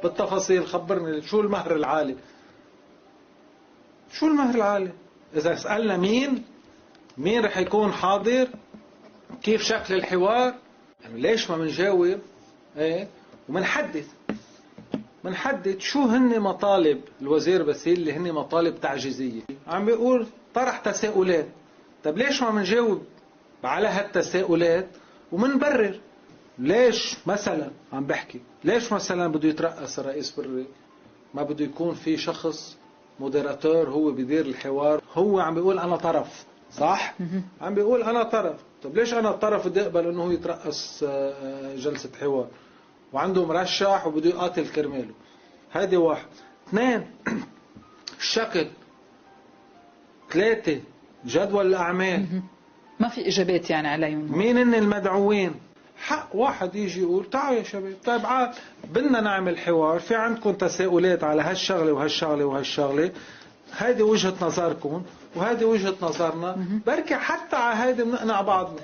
بالتفاصيل خبرني شو المهر العالي. شو المهر العالي؟ إذا سألنا مين رح يكون حاضر، كيف شكل الحوار، يعني ليش ما منجاوب ايه ومنحدد شو هن مطالب الوزير باسيل اللي هن مطالب تعجيزية. عم بيقول طرح تساؤلات، طب ليش ما منجاوب على هالتساؤلات ومنبرر ليش مثلا. عم بحكي ليش مثلا بده يترأس الرئيس بري، ما بده يكون في شخص موديراتور هو بيدير الحوار. هو عم بيقول انا طرف، صح؟ عم بيقول انا طرف، طب ليش انا الطرف بدي اقبل انه هو يترأس جلسة حوار وعنده مرشح وبده يقاتل كرماله؟ هذه واحد. اثنين، الشكل. ثلاثة، جدول الاعمال. ما في اجابات يعني عليهم. مين هن المدعوين؟ حق واحد يجي يقول تعالوا يا شباب، طيب بدنا نعمل حوار، في عندكم تساؤلات على هالشغله وهالشغله وهالشغله، هذه وجهه نظركم وهذه وجهه نظرنا، بركي حتى على هذه بنقنع بعضنا.